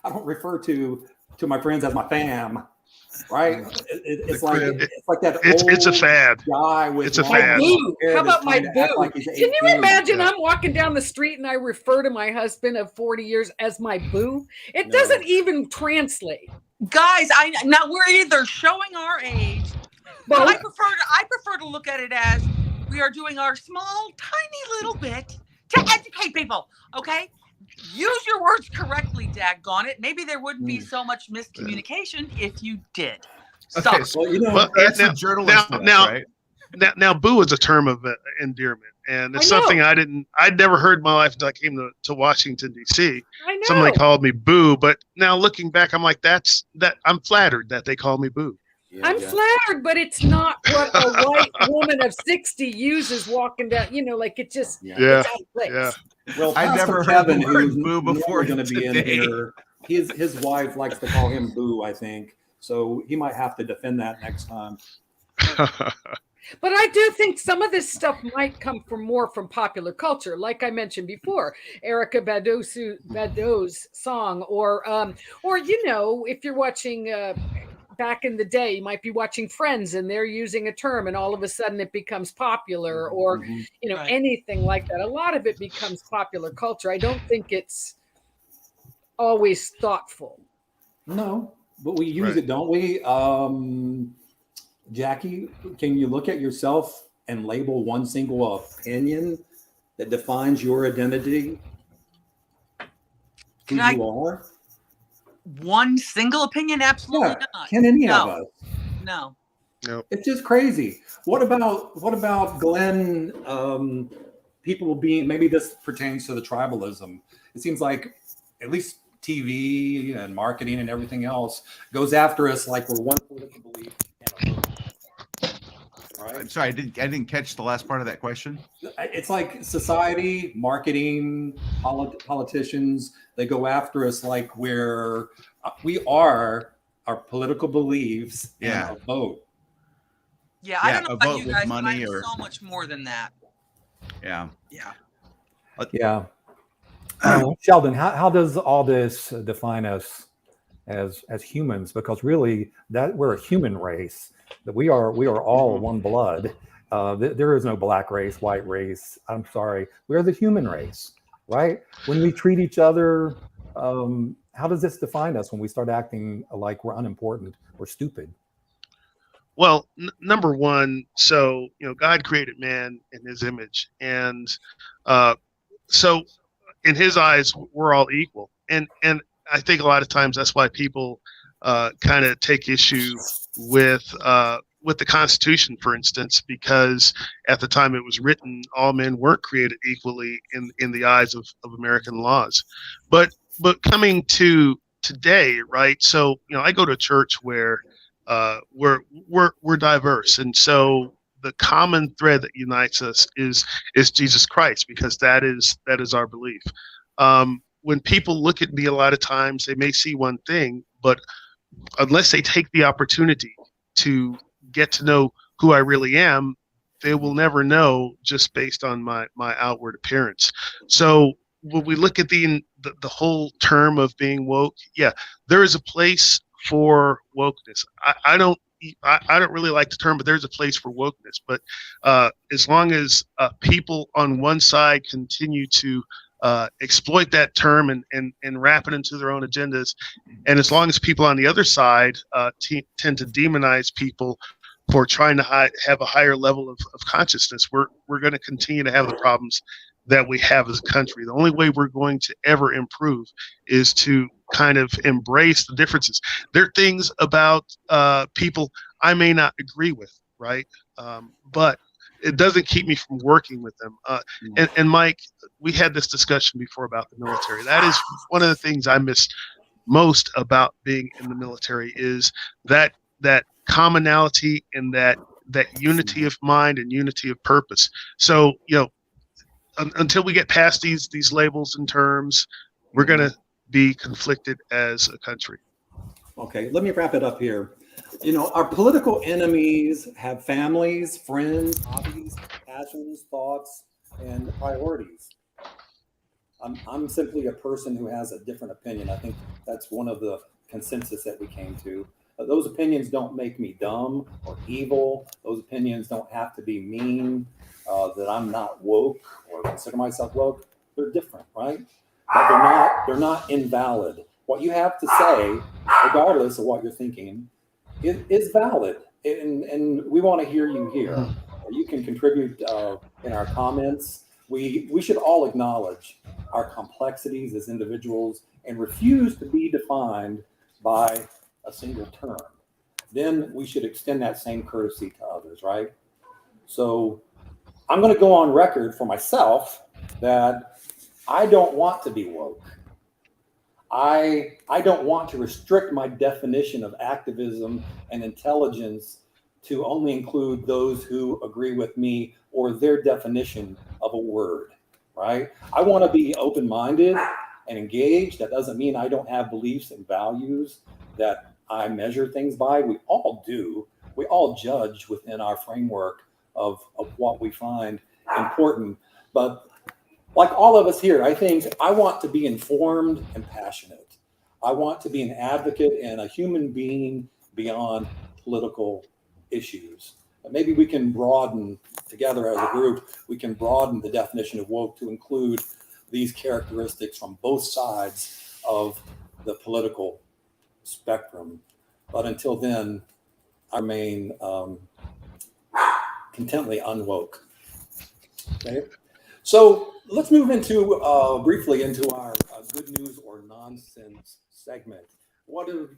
I don't refer to my friends as my fam, right? It's like that It's a old fad. guy with It's a long fad. boo. hair How that's about my trying to act boo? like he's Can you 18. imagine Yeah. I'm walking down the street and I refer to my husband of 40 years as my boo? It No. doesn't even translate. Guys, now we're either showing our age, but I prefer to look at it as we are doing our small, tiny little bit to educate people. Okay, use your words correctly, daggone it. Maybe there wouldn't be so much miscommunication if you did. So, Okay, so Well, that's now- a journalist, now- right? Now, boo is a term of endearment, and it's I know. something I'd never heard in my life until I came to Washington D.C. I know. Somebody called me boo, but now looking back, I'm like, I'm flattered that they call me boo. Yeah, I'm yeah. flattered, but it's not what a white woman of 60 uses walking down. Like it just Yeah. it's out of place. Yeah. Well, I Pastor never heard Kevin, the word who's boo before going to be in today. here, his wife likes to call him boo, I think. So he might have to defend that next time. But I do think some of this stuff might come more from popular culture, like I mentioned before, Erica Badu's song, or if you're watching. Back in the day, you might be watching Friends and they're using a term and all of a sudden it becomes popular, or Right. anything like that. A lot of it becomes popular culture. I don't think it's always thoughtful. No, but we use Right. it, don't we? Jackie, can you look at yourself and label one single opinion that defines your identity? Who Can you are? one single opinion? Absolutely not. Can any of No. us? No. It's just crazy. What about Glenn? People being, maybe this pertains to the tribalism. It seems like at least TV and marketing and everything else goes after us like we're one political belief and a vote. Right? Sorry, I didn't catch the last part of that question. It's like society, marketing, politicians. They go after us like we are our political beliefs Yeah. and a vote. Yeah, I Yeah, don't know a about vote you with guys, money but I'm or- so much more than that. Yeah. Yeah. Yeah. Sheldon, how does all this define us as humans? Because really, that we're a human race. That we are all one blood. There is no black race, white race. I'm sorry, we're the human race, right? When we treat each other, how does this define us when we start acting like we're unimportant or stupid? Well, number one, so God created man in His image, and so in His eyes, we're all equal. And I think a lot of times that's why people kind of take issue with the Constitution, for instance, because at the time it was written, all men weren't created equally in the eyes of American laws. But coming to today, right? So I go to a church where we're diverse, and so the common thread that unites us is Jesus Christ, because that is our belief. When people look at me, a lot of times they may see one thing, but unless they take the opportunity to get to know who I really am, they will never know just based on my outward appearance. So when we look at the whole term of being woke, yeah, there is a place for wokeness. I don't really like the term, but there's a place for wokeness. But as long as people on one side continue to exploit that term and wrap it into their own agendas, and as long as people on the other side tend to demonize people for trying to have a higher level of consciousness, we're going to continue to have the problems that we have as a country. The only way we're going to ever improve is to kind of embrace the differences. There are things about people I may not agree with, right? But it doesn't keep me from working with them. And Mike, we had this discussion before about the military. That is one of the things I miss most about being in the military, is that commonality and that unity of mind and unity of purpose. So until we get past these labels and terms, we're going to be conflicted as a country. Okay, let me wrap it up here. You know, our political enemies have families, friends, hobbies, passions, thoughts, and priorities. I'm simply a person who has a different opinion. I think that's one of the consensus that we came to. Those opinions don't make me dumb or evil. Those opinions don't have to be mean, that I'm not woke or consider myself woke. They're different, right? But they're not invalid. What you have to say, regardless of what you're thinking, is valid. And we want to hear you here. You can contribute in our comments. We should all acknowledge our complexities as individuals and refuse to be defined by a single term. Then we should extend that same courtesy to others, right? So I'm going to go on record for myself that I don't want to be woke. I don't want to restrict my definition of activism and intelligence to only include those who agree with me or their definition of a word, right? I want to be open-minded and engaged. That doesn't mean I don't have beliefs and values that I measure things by. We all do. We all judge within our framework of what we find important. But like all of us here, I think I want to be informed and passionate. I want to be an advocate and a human being beyond political issues. But maybe we can broaden together as a group, we can broaden the definition of woke to include these characteristics from both sides of the political spectrum. But until then, I remain contently unwoke. Okay, so let's move into briefly into our good news or nonsense segment. What do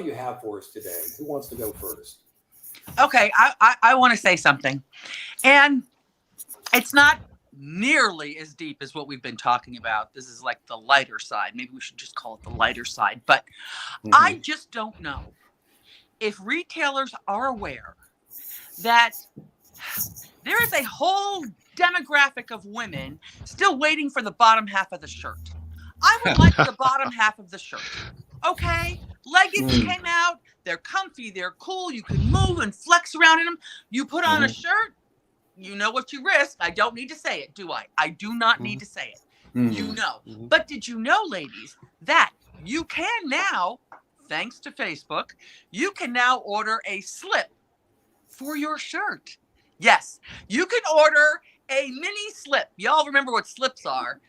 you have for us today? Who wants to go first? Okay, I want to say something, and it's not nearly as deep as what we've been talking about. This is like the lighter side. Maybe we should just call it the lighter side. But I just don't know if retailers are aware that there is a whole demographic of women still waiting for the bottom half of the shirt. I would like the bottom half of the shirt. Okay, leggings came out. They're comfy. They're cool. You can move and flex around in them. You put on a shirt. You know what you risk. I don't need to say it, do I? I do not need to say it. You know. But did you know, ladies, that you can now, thanks to Facebook, you can now order a slip for your shirt. Yes, you can order a mini slip. Y'all remember what slips are?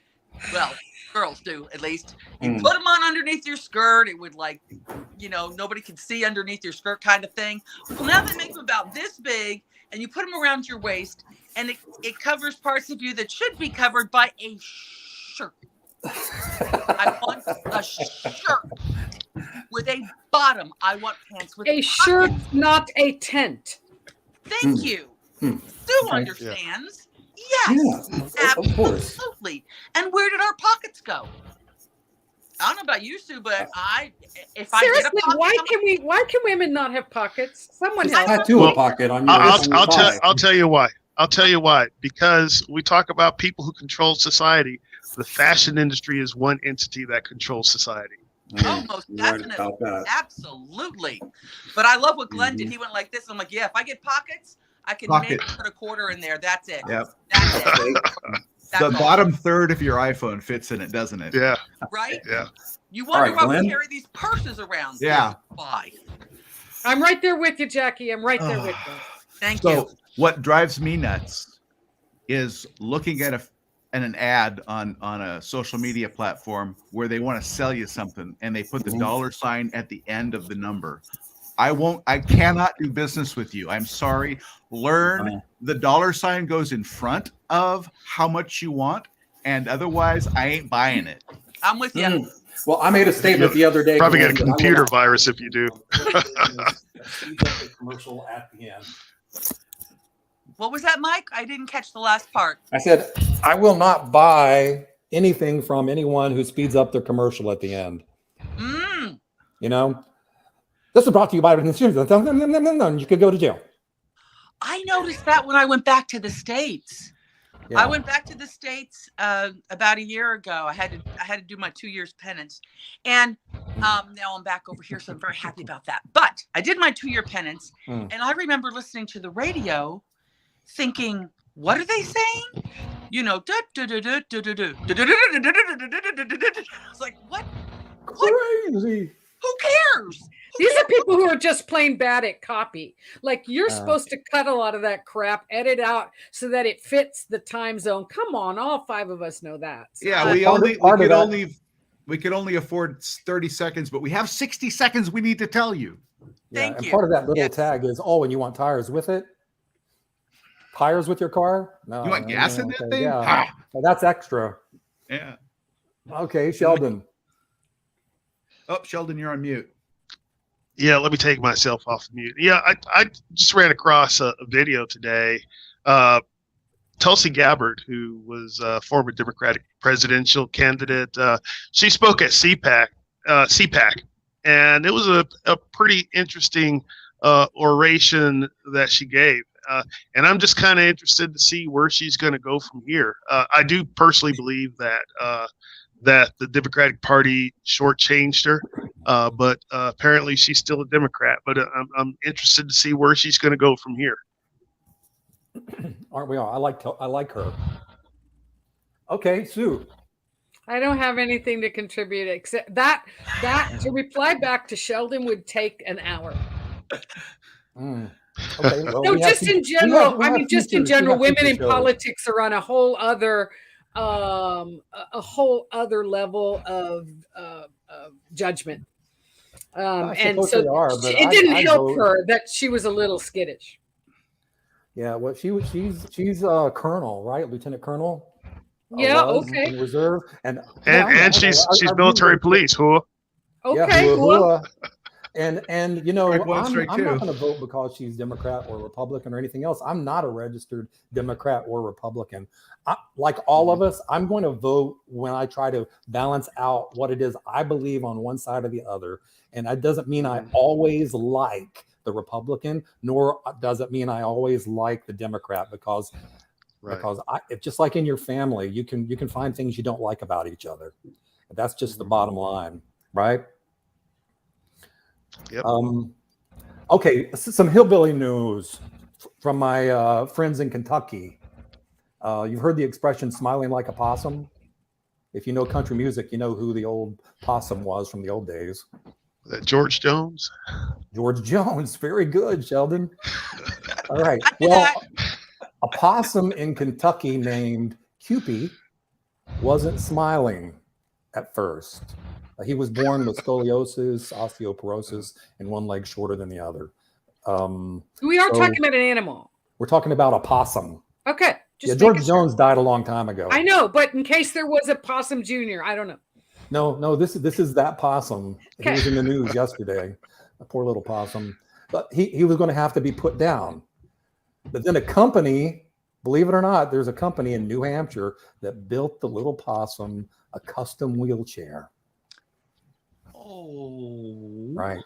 Well, girls do, at least. You put them on underneath your skirt. It would, like, you know, nobody could see underneath your skirt kind of thing. Well, now they make them about this big, and you put them around your waist, and it covers parts of you that should be covered by a shirt. I want a shirt with a bottom. I want pants with a shirt, not a tent. Thank you. Sue understands. Yes, of course. Absolutely. And where did our pockets go? I don't know about you, Sue, but if I Seriously, get a pocket, why can women not have pockets? Someone Just has tattoo a pocket on your I'll tell you why. I'll tell you why. Because we talk about people who control society. The fashion industry is one entity that controls society. Oh, most definitely. Absolutely. But I love what Glenn did. He went like this. I'm like, yeah, if I get pockets, I can maybe put a quarter in there. That's it. Yep. That's it. The bottom third of your iPhone fits in it, doesn't it? Yeah. Right? Yeah. You wonder why Glenn? we carry these purses around. Yeah. Why? I'm right there with you, Jackie. I'm right there with you. Thank you. So what drives me nuts is looking at an ad on a social media platform where they want to sell you something and they put the dollar sign at the end of the number. I cannot do business with you. I'm sorry. Learn the dollar sign goes in front of how much you want, and otherwise I ain't buying it. I'm with you. Well, I made a statement the other day. Probably get a computer virus if you do. Commercial at the end. What was that, Mike? I didn't catch the last part. I said, I will not buy anything from anyone who speeds up their commercial at the end. You know, this is brought to you by insurance. You could go to jail. I noticed that when I went back to the States. I went back to the States about a year ago. I had to do my 2 years penance, and now I'm back over here, so I'm very happy about that. But I did my 2-year penance, and I remember listening to the radio, thinking, "What are they saying?" You know, I was like, "What? Crazy. Who cares?" These are people who are just plain bad at copy. Like you're supposed to cut a lot of that crap, edit out so that it fits the time zone. Come on, all 5 of us know that. Yeah, we could only afford 30 seconds, but we have 60 seconds we need to tell you. Thank you. Part of that little tag is, and you want tires with it? Tires with your car? No. You want gas in that thing? Yeah. Well, that's extra. Yeah. Okay, Sheldon. Oh, Sheldon, you're on mute. Yeah, let me take myself off mute. Yeah, I just ran across a video today. Tulsi Gabbard, who was a former Democratic presidential candidate, she spoke at CPAC, and it was a pretty interesting oration that she gave. And I'm just kind of interested to see where she's going to go from here. I do personally believe that the Democratic Party shortchanged her, but apparently she's still a Democrat. But I'm interested to see where she's going to go from here. Aren't we all? I like her. Okay, Sue. I don't have anything to contribute except that to reply back to Sheldon would take an hour. Okay, well, no, just in general. Just in general, women in politics are on a whole other level of judgment. And so it didn't help her that she was a little skittish. Yeah, well, she's a colonel, right? Lieutenant colonel. Yeah, okay. In reserve, and she's military police. Who? Okay, cool. And you know, I'm not going to vote because she's Democrat or Republican or anything else. I'm not a registered Democrat or Republican. Like all of us, I'm going to vote when I try to balance out what it is I believe on one side or the other. And that doesn't mean I always like the Republican, nor does it mean I always like the Democrat, because it's just like in your family, you can find things you don't like about each other. That's just the bottom line, right? Yep. Okay, some hillbilly news from my friends in Kentucky. You've heard the expression "smiling like a possum." If you know country music, you know who the old possum was from the old days. George Jones. George Jones, very good, Sheldon. All right. Well, a possum in Kentucky named Cupie wasn't smiling at first. He was born with scoliosis, osteoporosis, and one leg shorter than the other. We are talking about an animal. We're talking about a possum. Okay. George Jones died a long time ago. I know, but in case there was a possum junior, I don't know. No, this is that possum. Okay. He was in the news yesterday. A poor little possum. But he was going to have to be put down. But then a company, believe it or not, there's a company in New Hampshire that built the little possum a custom wheelchair. Oh. Right.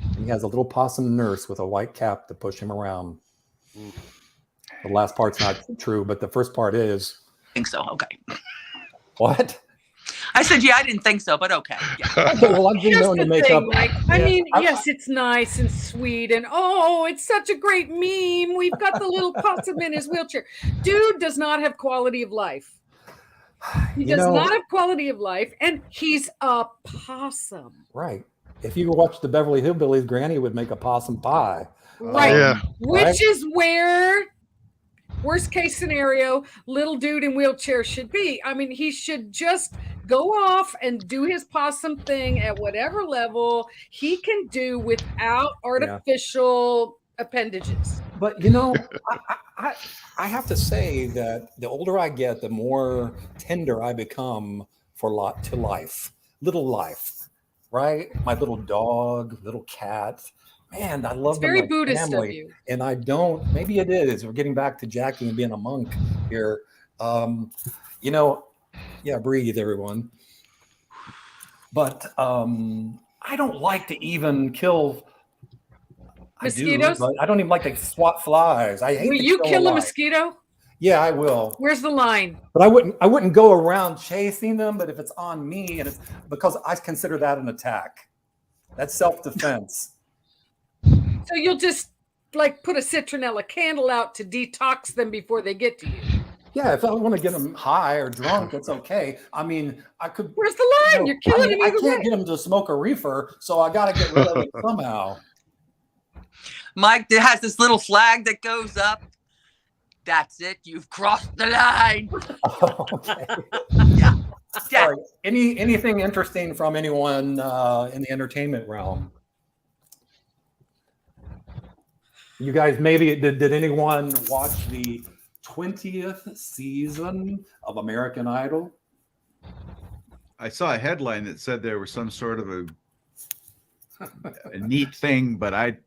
And he has a little possum nurse with a white cap to push him around. The last part's not true, but the first part is. I think so. Okay. What? I said, yeah, I didn't think so, but okay. Yeah. Okay, well, I'm being known to make up. I mean, yes, it's nice and sweet, and it's such a great meme. We've got the little possum in his wheelchair. Dude does not have quality of life. He does not have quality of life, and he's a possum. Right. If you watch the Beverly Hillbillies, Granny would make a possum pie. Right. Which is where, worst case scenario, little dude in wheelchair should be. I mean, he should just go off and do his possum thing at whatever level he can do without artificial appendages. But I have to say that the older I get, the more tender I become to life, little life, right? My little dog, little cat. Man, I love them. Very like Buddhist family. of you. And I don't. Maybe it is. We're getting back to Jackie and being a monk here. Breathe, everyone. But I don't like to even kill mosquitoes. But I don't even like to swat flies. I hate. Will you kill a mosquito? Yeah, I will. Where's the line? But I wouldn't go around chasing them. But if it's on me, and it's because I consider that an attack, that's self-defense. So you'll just like put a citronella candle out to detox them before they get to you. Yeah, if I want to get them high or drunk, it's okay. I mean, I could. Where's the line? You're killing them I either can't way. get them to smoke a reefer, so I got to get rid of it somehow. Mike has this little flag that goes up. That's it. You've crossed the line. Okay. Yeah. Sorry. Anything interesting from anyone in the entertainment realm? You guys, maybe did anyone watch the 20th season of American Idol? I saw a headline that said there was some sort of a neat thing, but I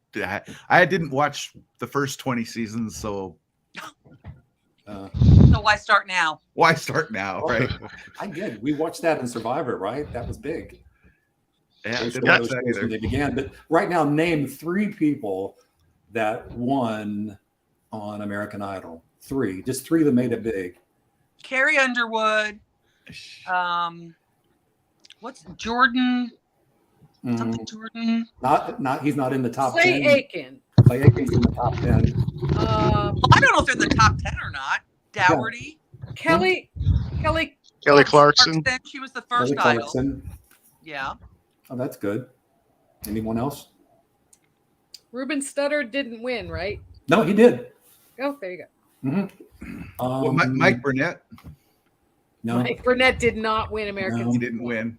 didn't watch the first 20 seasons, so So why start now? why start now, right? I did. We watched that in Survivor, right? That was big. Yeah, I Those didn't watch shows that when either. they began. But right now, name 3 people that won on American Idol. 3, just 3 that made it big. Carrie Underwood. What's Jordan? Something Jordan. He's not in the top Clay 10. Aiken. Clay Aiken's in the top 10. Well, I don't know if they're in the top 10 or not. Dougherty. Kelly Clarkson. She was the first Kelly idol. Clarkson. Yeah. Oh, that's good. Anyone else? Ruben Studdard didn't win, right? No, he did. Oh, there you go. Mm-hmm. Well, Mike Burnett, No, Mike Burnett did not win American. No. he didn't win.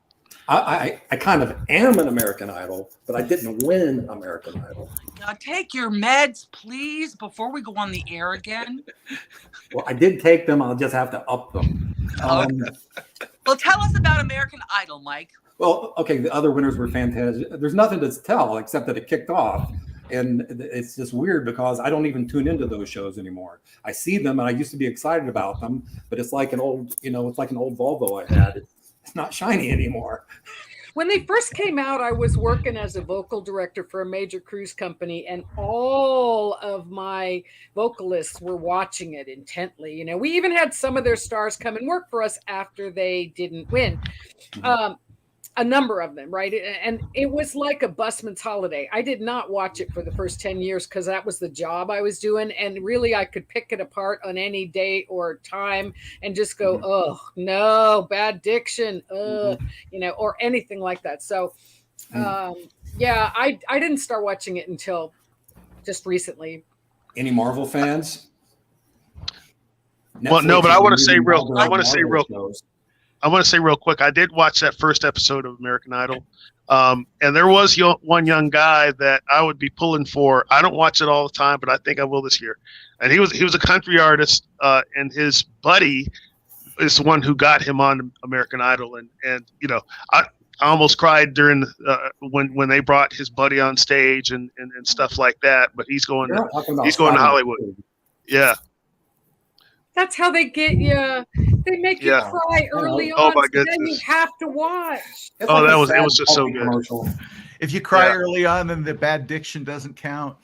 I kind of am an American Idol, but I didn't win American Idol. Now take your meds, please, before we go on the air again. Well, I did take them. I'll just have to up them. Well, tell us about American Idol, Mike. Well, okay, the other winners were fantastic. There's nothing to tell except that it kicked off. And it's just weird because I don't even tune into those shows anymore. I see them and I used to be excited about them, but it's like an old, it's like an old Volvo I had. It's not shiny anymore. When they first came out, I was working as a vocal director for a major cruise company, and all of my vocalists were watching it intently. We even had some of their stars come and work for us after they didn't win. A number of them, right? And it was like a busman's holiday. I did not watch it for the first 10 years because that was the job I was doing. And really, I could pick it apart on any date or time and just go, oh, no, bad diction, or anything like that. So, yeah, I didn't start watching it until just recently. Any Marvel fans? Well, no, but I want to say real quick, I did watch that first episode of American Idol. And there was one young guy that I would be pulling for. I don't watch it all the time, but I think I will this year. And he was a country artist, and his buddy is the one who got him on American Idol. And I almost cried during when they brought his buddy on stage and stuff like that. But he's going to Hollywood. Yeah. That's how they get you. They make you cry early on. Oh my goodness! Then you have to watch. It's it was sad just so coffee good. commercial. If you cry early on, then the bad diction doesn't count.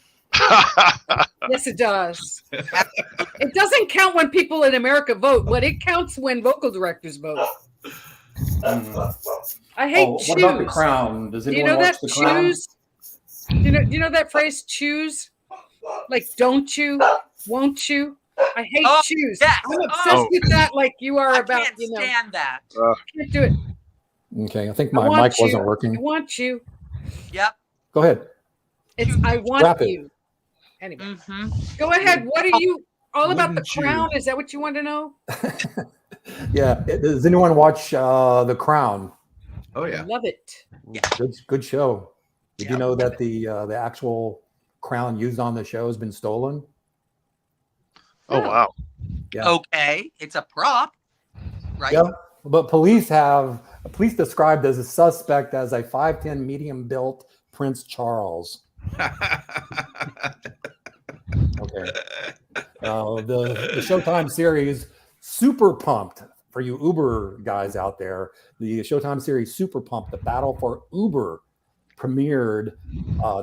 Yes, it does. It doesn't count when people in America vote, but it counts when vocal directors vote. I hate choose. What about The Crown? Does anyone watch The Crown? Choose? Do you know that phrase choose? Like don't you? Won't you? I hate choose. Yes. I'm obsessed with that. Like you are I about. can't stand that. Can't do it. Okay, I think my mic wasn't working. I want you. Yep. Go ahead. It's I want Wrap it. you. Anyway, go ahead. What are you all about? The Crown? Is that what you want to know? Yeah. Does anyone watch The Crown? Oh yeah, Love it. Yeah. Good show. Did you know that the actual crown used on the show has been stolen? Oh wow. Yeah. Okay, it's a prop, right? Yeah, but police described as a suspect as a 5'10" medium built Prince Charles. Okay. The Showtime series Super Pumped, for you Uber guys out there, the Showtime series Super Pumped, The Battle for Uber, premiered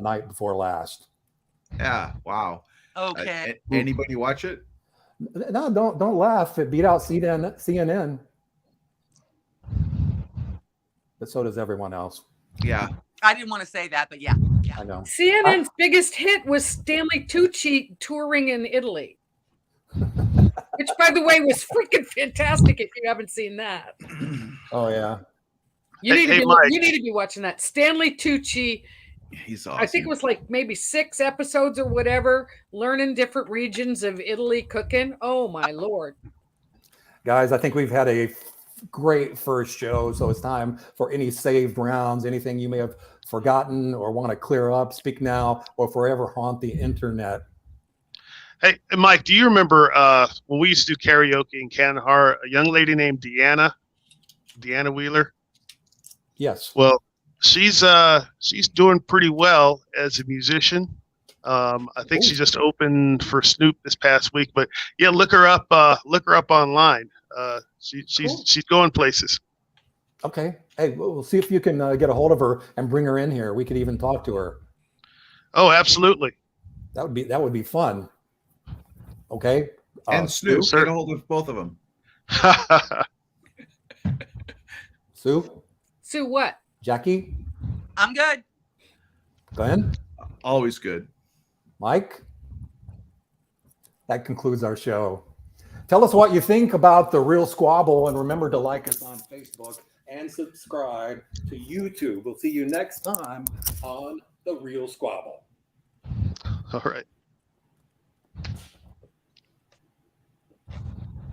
night before last. yeah. Wow. Okay. Anybody watch it? No, don't laugh. It beat out CNN. But so does everyone else. Yeah. I didn't want to say that, but yeah. I know. CNN's biggest hit was Stanley Tucci touring in Italy, which, by the way, was freaking fantastic. If you haven't seen that, Oh yeah. you need Hey, to be Mike. you need to be watching that. Stanley Tucci. He's awesome. I think it was like maybe 6 episodes or whatever, learning different regions of Italy cooking. Oh my Lord. Guys, I think we've had a great first show, so it's time for any saved rounds, anything you may have forgotten or want to clear up. Speak now or forever haunt the internet. Hey, Mike, do you remember when we used to do karaoke in Kandahar, a young lady named Deanna Wheeler? Yes. Well, she's doing pretty well as a musician. I think she just opened for Snoop this past week, but yeah, look her up online. She's going places. Okay. Hey, we'll see if you can get a hold of her and bring her in here. We could even talk to her. Oh, absolutely. That would be fun. Okay. And Snoop, sir. get a hold of both of them. Sue, Sue, what? Jackie, I'm good. Glenn, Always good. Mike. That concludes our show. Tell us what you think about The Real Squabble, and remember to like us on Facebook and subscribe to YouTube. We'll see you next time on The Real Squabble. All right.